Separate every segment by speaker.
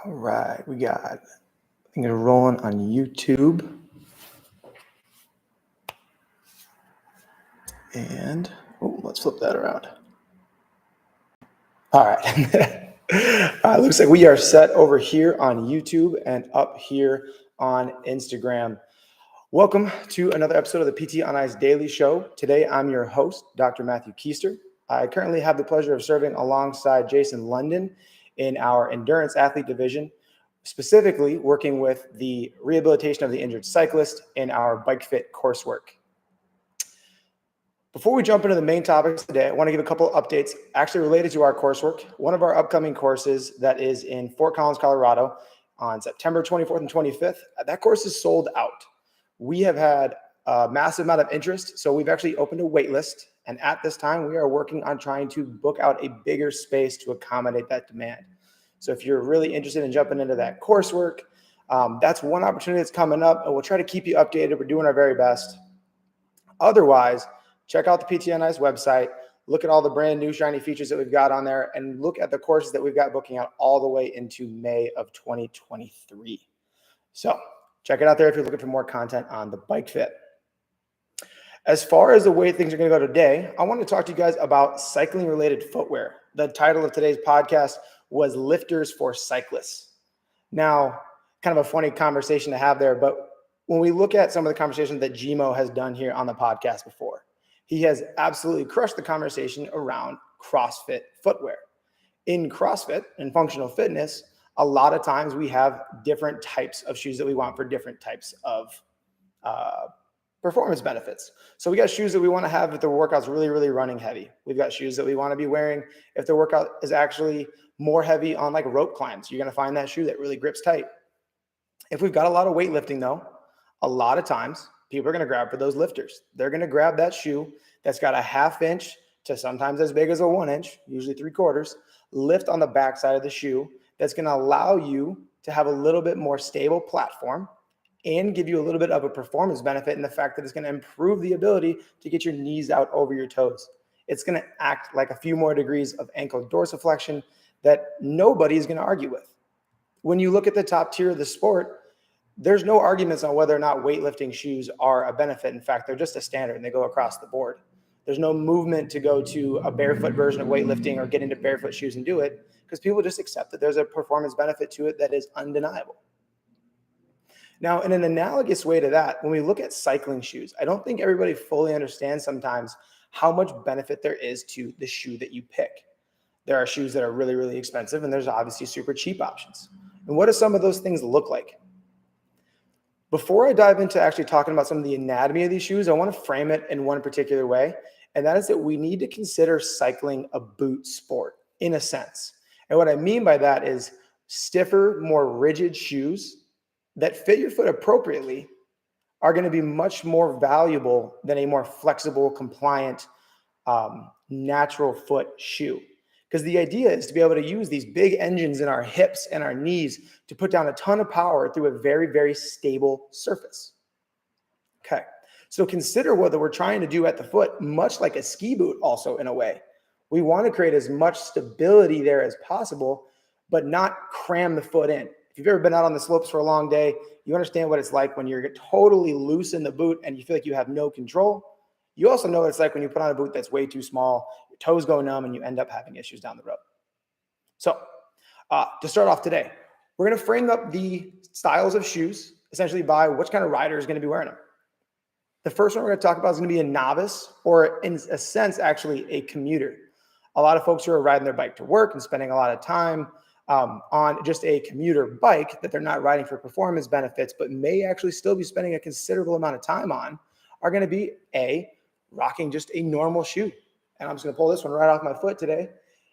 Speaker 1: All right, I think it's rolling on YouTube. And let's flip that around. All right. Looks like we are set over here on YouTube and up here on Instagram. Welcome to another episode of the PT on Ice Daily Show. Today, I'm your host, Dr. Matthew Keister. I currently have the pleasure of serving alongside Jason London in our endurance athlete division, specifically working with the rehabilitation of the injured cyclist in our bike fit coursework. Before we jump into the main topics today, I want to give a couple of updates actually related to our coursework. One of our upcoming courses that is in Fort Collins, Colorado on September 24th and 25th, that course is sold out. We have had a massive amount of interest, so we've actually opened a wait list. And at this time, we are working on trying to book out a bigger space to accommodate that demand. So if you're really interested in jumping into that coursework, that's one opportunity that's coming up, and we'll try to keep you updated. We're doing our very best. Otherwise, check out the PT on Ice website, look at all the brand new shiny features that we've got on there, and look at the courses that we've got booking out all the way into May of 2023. So check it out there if you're looking for more content on the bike fit. As far as the way things are going to go today, I want to talk to you guys about cycling-related footwear. The title of today's podcast was Lifters for Cyclists. Now, kind of a funny conversation to have there, but when we look at some of the conversations that Gmo has done here on the podcast before, he has absolutely crushed the conversation around CrossFit footwear. In CrossFit and functional fitness, a lot of times we have different types of shoes that we want for different types of performance benefits. So we got shoes that we want to have if the workout's really, really running heavy. We've got shoes that we want to be wearing if the workout is actually more heavy on like rope climbs. You're going to find that shoe that really grips tight. If we've got a lot of weightlifting though, a lot of times people are going to grab for those lifters. They're going to grab that shoe that's got a 1/2 inch to sometimes as big as a 1 inch, usually 3/4 lift on the backside of the shoe that's going to allow you to have a little bit more stable platform and give you a little bit of a performance benefit in the fact that it's going to improve the ability to get your knees out over your toes. It's going to act like a few more degrees of ankle dorsiflexion that nobody is going to argue with. When you look at the top tier of the sport, there's no arguments on whether or not weightlifting shoes are a benefit. In fact, they're just a standard and they go across the board. There's no movement to go to a barefoot version of weightlifting or get into barefoot shoes and do it because people just accept that there's a performance benefit to it that is undeniable. Now, in an analogous way to that, when we look at cycling shoes, I don't think everybody fully understands sometimes how much benefit there is to the shoe that you pick. There are shoes that are really, really expensive, and there's obviously super cheap options. And what do some of those things look like? Before I dive into actually talking about some of the anatomy of these shoes, I want to frame it in one particular way, and that is that we need to consider cycling a boot sport in a sense. And what I mean by that is stiffer, more rigid shoes that fit your foot appropriately are going to be much more valuable than a more flexible, compliant, natural foot shoe. Because the idea is to be able to use these big engines in our hips and our knees to put down a ton of power through a very, very stable surface. Okay, so consider what we're trying to do at the foot, much like a ski boot also in a way. We want to create as much stability there as possible, but not cram the foot in. If you've ever been out on the slopes for a long day, you understand what it's like when you're totally loose in the boot and you feel like you have no control. You also know what it's like when you put on a boot that's way too small, your toes go numb, and you end up having issues down the road. So to start off today, we're going to frame up the styles of shoes essentially by which kind of rider is going to be wearing them. The first one we're going to talk about is going to be a novice, or in a sense, actually a commuter. A lot of folks who are riding their bike to work and spending a lot of time on just a commuter bike that they're not riding for performance benefits, but may actually still be spending a considerable amount of time on, are going to be rocking just a normal shoe. And I'm just going to pull this one right off my foot today.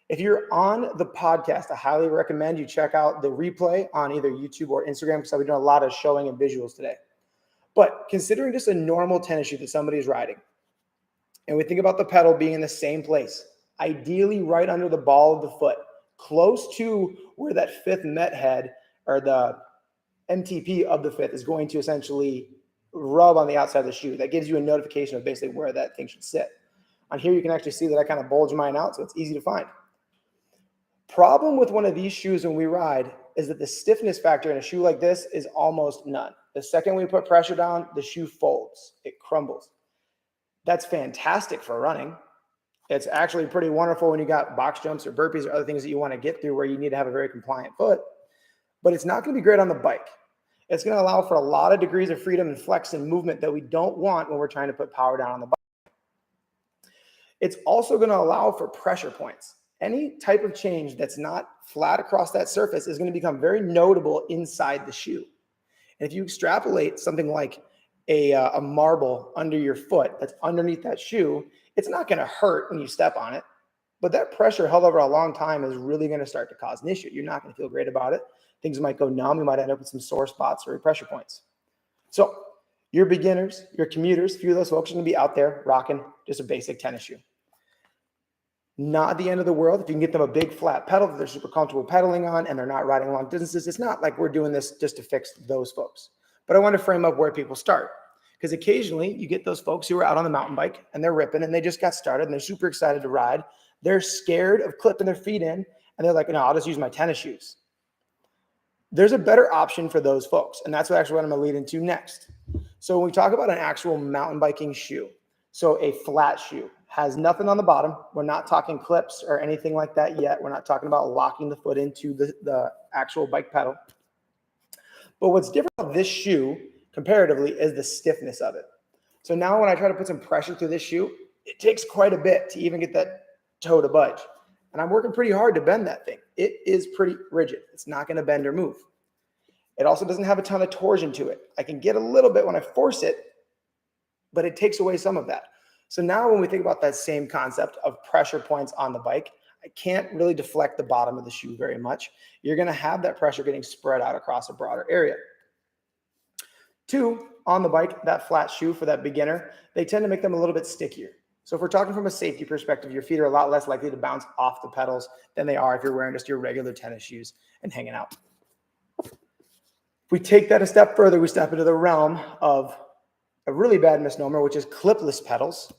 Speaker 1: If you're on the podcast, I highly recommend you check out the replay on either YouTube or Instagram because I'll be doing a lot of showing and visuals today. But considering just a normal tennis shoe that somebody's riding, and we think about the pedal being in the same place, ideally right under the ball of the foot, close to where that fifth met head or the MTP of the fifth is going to essentially rub on the outside of the shoe. That gives you a notification of basically where that thing should sit. On here, you can actually see that I kind of bulge mine out, so it's easy to find. Problem with one of these shoes when we ride is that the stiffness factor in a shoe like this is almost none. The second we put pressure down, the shoe folds, it crumbles. That's fantastic for running. It's actually pretty wonderful when you got box jumps or burpees or other things that you want to get through where you need to have a very compliant foot, but it's not going to be great on the bike. It's going to allow for a lot of degrees of freedom and flex and movement that we don't want when we're trying to put power down on the bike. It's also going to allow for pressure points. Any type of change that's not flat across that surface is going to become very notable inside the shoe. And if you extrapolate something like a marble under your foot that's underneath that shoe, it's not going to hurt when you step on it, but that pressure held over a long time is really going to start to cause an issue. You're not going to feel great about it. Things might go numb. You might end up with some sore spots or pressure points. So your beginners, your commuters, a few of those folks are going to be out there rocking just a basic tennis shoe. Not the end of the world if you can get them a big flat pedal that they're super comfortable pedaling on and they're not riding long distances. It's not like we're doing this just to fix those folks. But I want to frame up where people start, because occasionally you get those folks who are out on the mountain bike and they're ripping and they just got started and they're super excited to ride. They're scared of clipping their feet in and they're like, no, I'll just use my tennis shoes. There's a better option for those folks. And that's actually what I'm going to lead into next. So when we talk about an actual mountain biking shoe, so a flat shoe has nothing on the bottom. We're not talking clips or anything like that yet. We're not talking about locking the foot into the actual bike pedal. But what's different about this shoe comparatively is the stiffness of it. So now when I try to put some pressure through this shoe, it takes quite a bit to even get that toe to budge. And I'm working pretty hard to bend that thing. It is pretty rigid. It's not going to bend or move. It also doesn't have a ton of torsion to it. I can get a little bit when I force it, but it takes away some of that. So now when we think about that same concept of pressure points on the bike, I can't really deflect the bottom of the shoe very much. You're going to have that pressure getting spread out across a broader area. Two, on the bike, that flat shoe for that beginner, they tend to make them a little bit stickier. So if we're talking from a safety perspective, your feet are a lot less likely to bounce off the pedals than they are if you're wearing just your regular tennis shoes and hanging out. If we take that a step further, we step into the realm of a really bad misnomer, which is clipless pedals.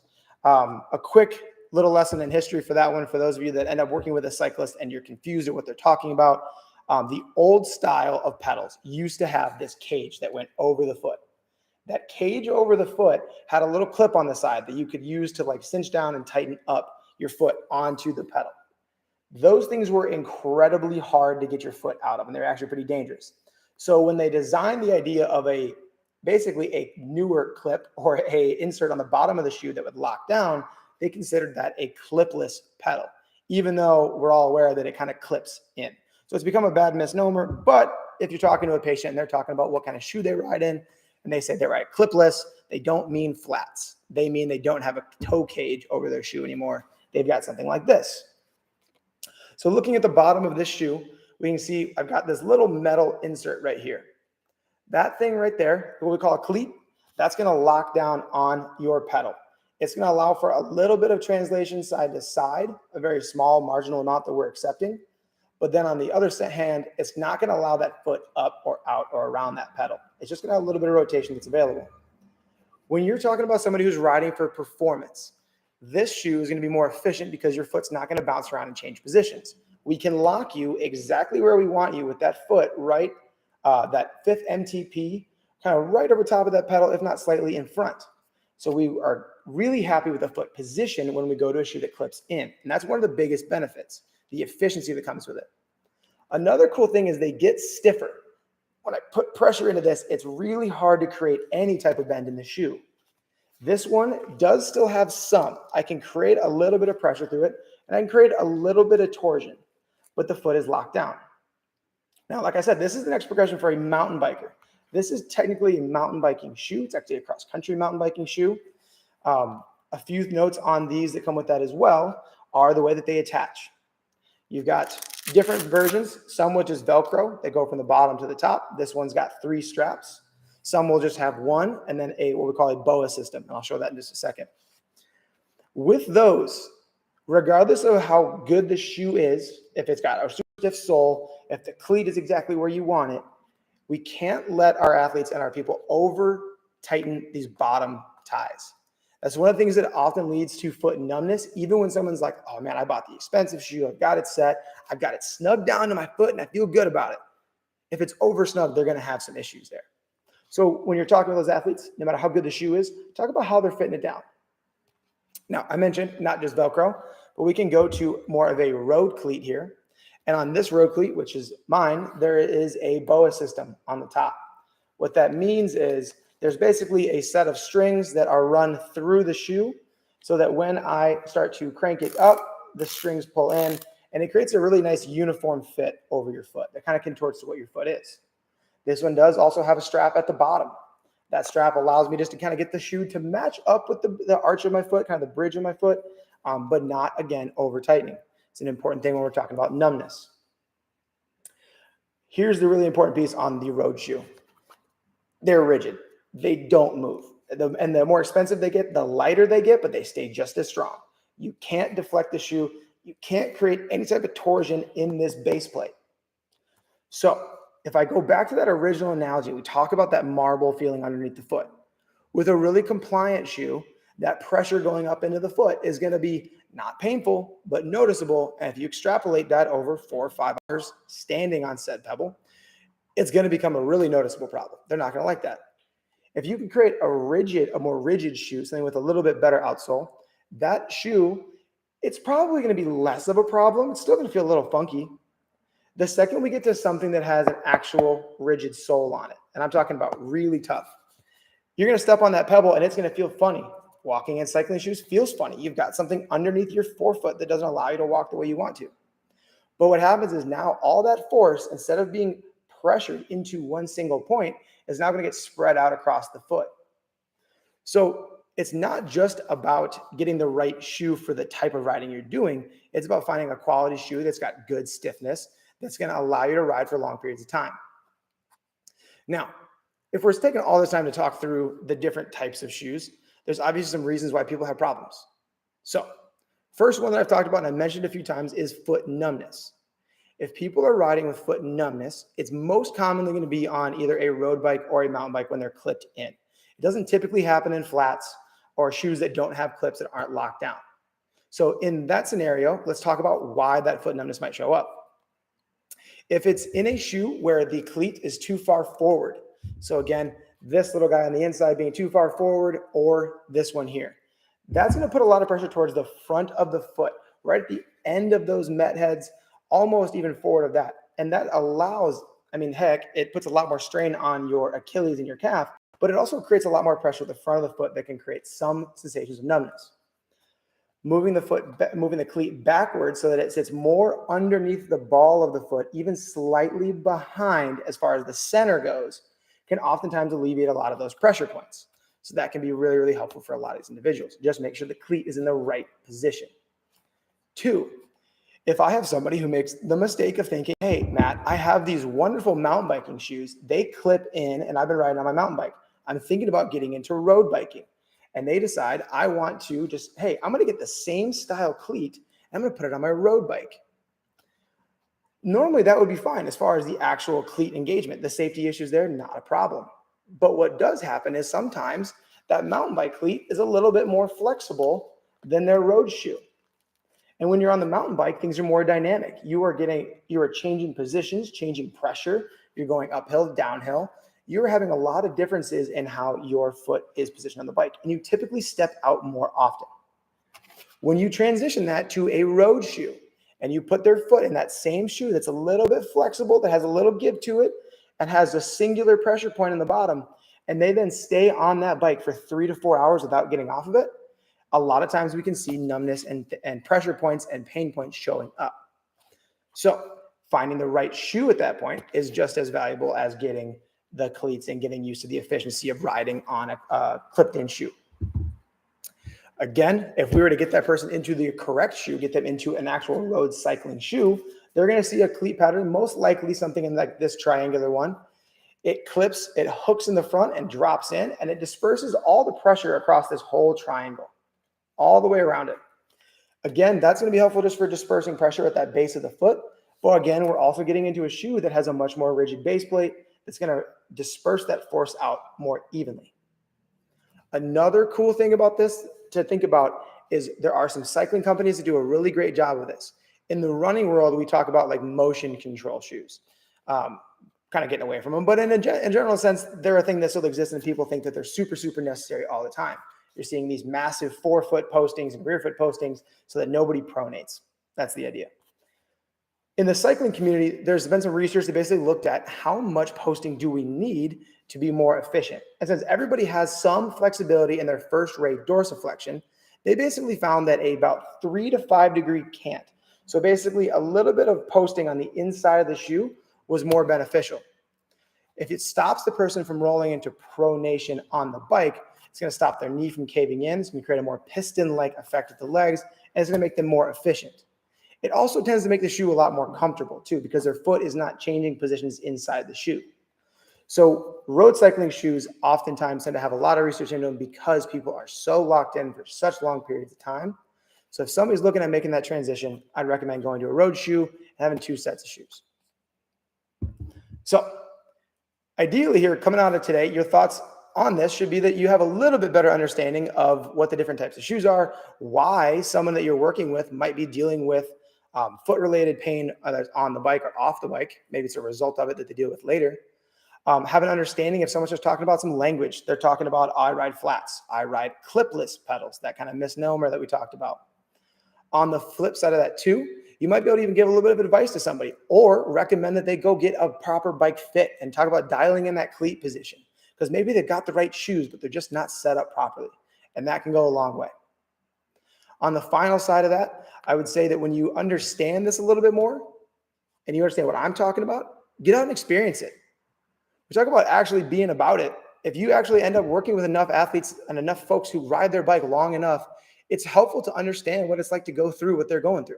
Speaker 1: A quick little lesson in history for that one, for those of you that end up working with a cyclist and you're confused at what they're talking about. The old style of pedals used to have this cage that went over the foot. That cage over the foot had a little clip on the side that you could use to like cinch down and tighten up your foot onto the pedal. Those things were incredibly hard to get your foot out of, and they're actually pretty dangerous. So when they designed the idea of basically a newer clip or a insert on the bottom of the shoe that would lock down, they considered that a clipless pedal, even though we're all aware that it kind of clips in. So it's become a bad misnomer. But if you're talking to a patient and they're talking about what kind of shoe they ride in, and they say they ride clipless, they don't mean flats. They mean they don't have a toe cage over their shoe anymore. They've got something like this. So looking at the bottom of this shoe, we can see I've got this little metal insert right here. That thing right there, what we call a cleat, that's going to lock down on your pedal. It's going to allow for a little bit of translation side to side, a very small marginal amount that we're accepting. But then on the other hand, it's not going to allow that foot up or out or around that pedal. It's just going to have a little bit of rotation that's available. When you're talking about somebody who's riding for performance, this shoe is going to be more efficient because your foot's not going to bounce around and change positions. We can lock you exactly where we want you with that foot, right? That fifth MTP, kind of right over top of that pedal, if not slightly in front. So we are really happy with the foot position when we go to a shoe that clips in. And that's one of the biggest benefits, the efficiency that comes with it. Another cool thing is they get stiffer. When I put pressure into this, it's really hard to create any type of bend in the shoe. This one does still have some. I can create a little bit of pressure through it, and I can create a little bit of torsion, but the foot is locked down. Now, like I said, this is the next progression for a mountain biker. This is technically a mountain biking shoe. It's actually a cross-country mountain biking shoe. A few notes on these that come with that as well are the way that they attach. You've got different versions. Some will just Velcro. They go from the bottom to the top. This one's got 3 straps. Some will just have one, and then what we call a boa system. And I'll show that in just a second. With those, regardless of how good the shoe is, if it's got a super stiff sole, if the cleat is exactly where you want it, we can't let our athletes and our people over tighten these bottom ties. That's one of the things that often leads to foot numbness, even when someone's like, oh man, I bought the expensive shoe, I've got it set, I've got it snugged down to my foot and I feel good about it. If it's over snug, they're going to have some issues there. So when you're talking to those athletes, no matter how good the shoe is, talk about how they're fitting it down. Now, I mentioned not just Velcro, but we can go to more of a road cleat here. And on this road cleat, which is mine, there is a BOA system on the top. What that means is there's basically a set of strings that are run through the shoe so that when I start to crank it up, the strings pull in, and it creates a really nice uniform fit over your foot that kind of contorts to what your foot is. This one does also have a strap at the bottom. That strap allows me just to kind of get the shoe to match up with the arch of my foot, kind of the bridge of my foot, but not, again, over tightening. It's an important thing when we're talking about numbness. Here's the really important piece on the road shoe. They're rigid. They don't move. And the more expensive they get, the lighter they get, but they stay just as strong. You can't deflect the shoe. You can't create any type of torsion in this base plate. So if I go back to that original analogy, we talk about that marble feeling underneath the foot. With a really compliant shoe, that pressure going up into the foot is going to be not painful, but noticeable. And if you extrapolate that over 4 or 5 hours standing on said pebble, it's going to become a really noticeable problem. They're not going to like that. If you can create a more rigid shoe, something with a little bit better outsole, that shoe, it's probably going to be less of a problem. It's still going to feel a little funky. The second we get to something that has an actual rigid sole on it, and I'm talking about really tough, you're going to step on that pebble and it's going to feel funny. Walking in cycling shoes feels funny. You've got something underneath your forefoot that doesn't allow you to walk the way you want to. But what happens is now all that force, instead of being pressured into one single point, is now going to get spread out across the foot. So it's not just about getting the right shoe for the type of riding you're doing. It's about finding a quality shoe that's got good stiffness, that's going to allow you to ride for long periods of time. Now, if we're taking all this time to talk through the different types of shoes, there's obviously some reasons why people have problems. So first one that I've talked about and I mentioned a few times is foot numbness. If people are riding with foot numbness, it's most commonly going to be on either a road bike or a mountain bike when they're clipped in. It doesn't typically happen in flats or shoes that don't have clips that aren't locked down. So in that scenario, let's talk about why that foot numbness might show up. If it's in a shoe where the cleat is too far forward, so again, this little guy on the inside being too far forward or this one here, that's going to put a lot of pressure towards the front of the foot, right at the end of those met heads, almost even forward of that. And that allows, heck, it puts a lot more strain on your Achilles and your calf, but it also creates a lot more pressure at the front of the foot that can create some sensations of numbness. Moving the cleat backwards so that it sits more underneath the ball of the foot, even slightly behind as far as the center goes, can oftentimes alleviate a lot of those pressure points. So that can be really, really helpful for a lot of these individuals. Just make sure the cleat is in the right position. 2, if I have somebody who makes the mistake of thinking, hey, Matt, I have these wonderful mountain biking shoes. They clip in and I've been riding on my mountain bike. I'm thinking about getting into road biking. And they decide I want to I'm going to get the same style cleat. I'm going to put it on my road bike. Normally that would be fine as far as the actual cleat engagement. The safety issues there, not a problem. But what does happen is sometimes that mountain bike cleat is a little bit more flexible than their road shoe. And when you're on the mountain bike, things are more dynamic. You are changing positions, changing pressure. You're going uphill, downhill. You're having a lot of differences in how your foot is positioned on the bike. And you typically step out more often. When you transition that to a road shoe and you put their foot in that same shoe that's a little bit flexible, that has a little give to it, and has a singular pressure point in the bottom, and they then stay on that bike for 3 to 4 hours without getting off of it, a lot of times we can see numbness and pressure points and pain points showing up. So finding the right shoe at that point is just as valuable as getting the cleats and getting used to the efficiency of riding on a clipped-in shoe. Again, if we were to get that person into the correct shoe, get them into an actual road cycling shoe, they're going to see a cleat pattern, most likely something in like this triangular one. It clips, it hooks in the front and drops in, and it disperses all the pressure across this whole triangle, all the way around it. Again, that's going to be helpful just for dispersing pressure at that base of the foot. But again, we're also getting into a shoe that has a much more rigid base plate that's going to disperse that force out more evenly. Another cool thing about this to think about is there are some cycling companies that do a really great job with this. In the running world, we talk about like motion control shoes. kind of getting away from them. But in general sense, they're a thing that still exists, and people think that they're super, super necessary all the time. You're seeing these massive forefoot postings and rear foot postings so that nobody pronates. That's the idea. In the cycling community, there's been some research that basically looked at how much posting do we need to be more efficient. And since everybody has some flexibility in their first ray dorsiflexion, they basically found that about 3 to 5 degree cant. So basically a little bit of posting on the inside of the shoe was more beneficial. If it stops the person from rolling into pronation on the bike, it's going to stop their knee from caving in. It's going to create a more piston-like effect at the legs, and it's going to make them more efficient. It also tends to make the shoe a lot more comfortable too, because their foot is not changing positions inside the shoe. So road cycling shoes oftentimes tend to have a lot of research into them because people are so locked in for such long periods of time. So if somebody's looking at making that transition, I'd recommend going to a road shoe and having 2 sets of shoes. So ideally here, coming out of today, your thoughts on this should be that you have a little bit better understanding of what the different types of shoes are, why someone that you're working with might be dealing with foot-related pain, either on the bike or off the bike. Maybe it's a result of it that they deal with later. Have an understanding if someone's just talking about some language. They're talking about I ride flats, I ride clipless pedals, that kind of misnomer that we talked about. On the flip side of that too, you might be able to even give a little bit of advice to somebody or recommend that they go get a proper bike fit and talk about dialing in that cleat position, because maybe they've got the right shoes, but they're just not set up properly. And that can go a long way. On the final side of that, I would say that when you understand this a little bit more and you understand what I'm talking about, get out and experience it. We talk about actually being about it. If you actually end up working with enough athletes and enough folks who ride their bike long enough, it's helpful to understand what it's like to go through what they're going through.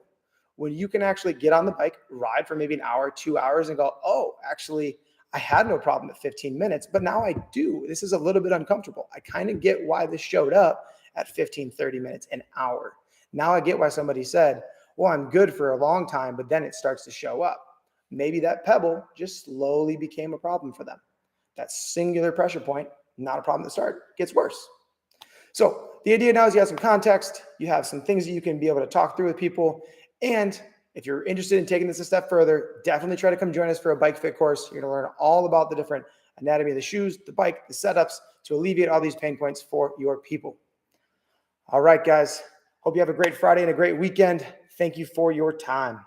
Speaker 1: When you can actually get on the bike, ride for maybe an hour, 2 hours, and go, oh, actually, I had no problem at 15 minutes, but now I do. This is a little bit uncomfortable. I kind of get why this showed up at 15, 30 minutes, an hour. Now I get why somebody said, well, I'm good for a long time, but then it starts to show up. Maybe that pebble just slowly became a problem for them. That singular pressure point, not a problem to start, gets worse. So the idea now is you have some context, you have some things that you can be able to talk through with people. And if you're interested in taking this a step further, definitely try to come join us for a bike fit course. You're going to learn all about the different anatomy of the shoes, the bike, the setups to alleviate all these pain points for your people. All right, guys. Hope you have a great Friday and a great weekend. Thank you for your time.